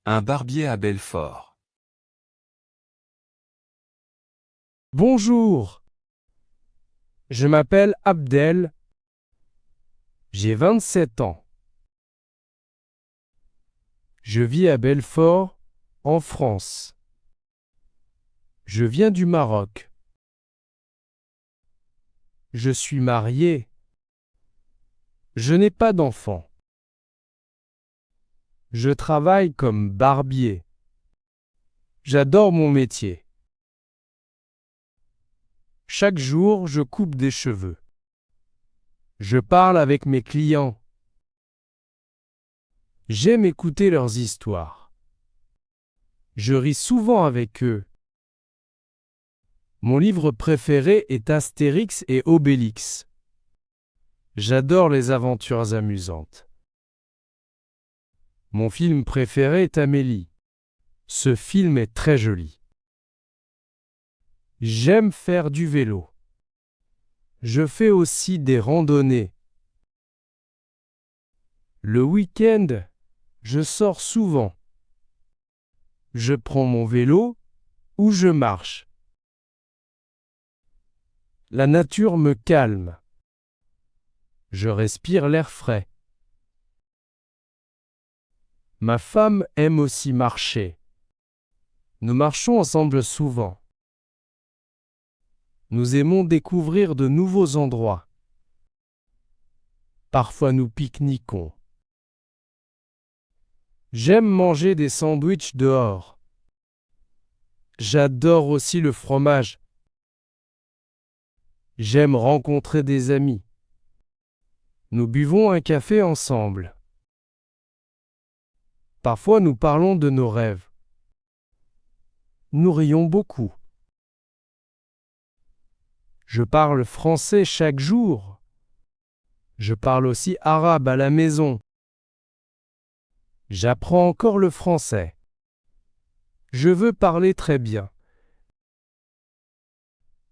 Un barbier à Belfort. Bonjour, je m'appelle Abdel, j'ai 27 ans. Je vis à Belfort, en France. Je viens du Maroc. Je suis marié. Je n'ai pas d'enfant. Je travaille comme barbier. J'adore mon métier. Chaque jour, je coupe des cheveux. Je parle avec mes clients. J'aime écouter leurs histoires. Je ris souvent avec eux. Mon livre préféré est Astérix et Obélix. J'adore les aventures amusantes. Mon film préféré est Amélie. Ce film est très joli. J'aime faire du vélo. Je fais aussi des randonnées. Le week-end, je sors souvent. Je prends mon vélo ou je marche. La nature me calme. Je respire l'air frais. Ma femme aime aussi marcher. Nous marchons ensemble souvent. Nous aimons découvrir de nouveaux endroits. Parfois nous pique-niquons. J'aime manger des sandwichs dehors. J'adore aussi le fromage. J'aime rencontrer des amis. Nous buvons un café ensemble. Parfois nous parlons de nos rêves. Nous rions beaucoup. Je parle français chaque jour. Je parle aussi arabe à la maison. J'apprends encore le français. Je veux parler très bien.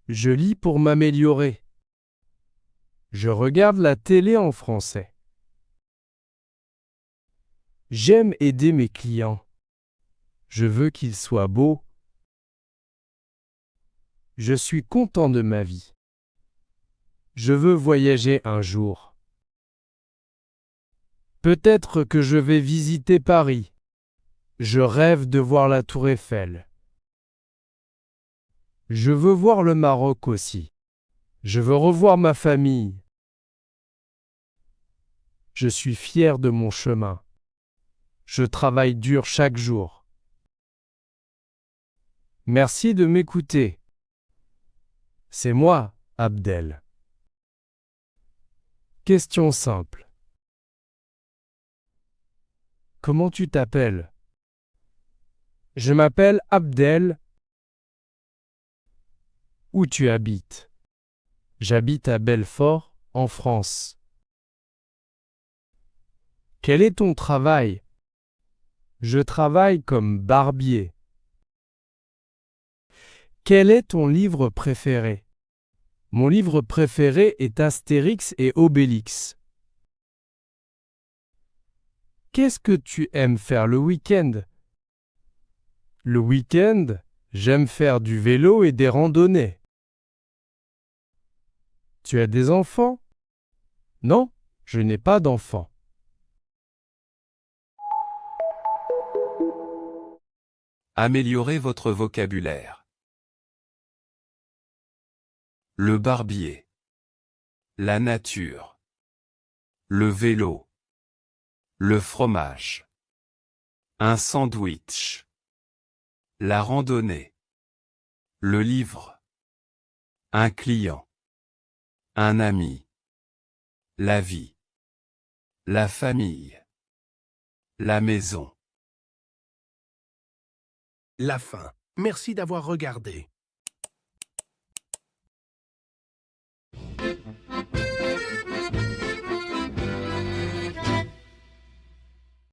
Je lis pour m'améliorer. Je regarde la télé en français. J'aime aider mes clients. Je veux qu'ils soient beaux. Je suis content de ma vie. Je veux voyager un jour. Peut-être que je vais visiter Paris. Je rêve de voir la Tour Eiffel. Je veux voir le Maroc aussi. Je veux revoir ma famille. Je suis fier de mon chemin. Je travaille dur chaque jour. Merci de m'écouter. C'est moi, Abdel. Question simple. Comment tu t'appelles? Je m'appelle Abdel. Où tu habites? J'habite à Belfort, en France. Quel est ton travail? Je travaille comme barbier. Quel est ton livre préféré? Mon livre préféré est Astérix et Obélix. Qu'est-ce que tu aimes faire le week-end? Le week-end, j'aime faire du vélo et des randonnées. Tu as des enfants? Non, je n'ai pas d'enfants. Améliorez votre vocabulaire. Le barbier. La nature. Le vélo. Le fromage. Un sandwich. La randonnée. Le livre. Un client. Un ami. La vie. La famille. La maison. La fin. Merci d'avoir regardé.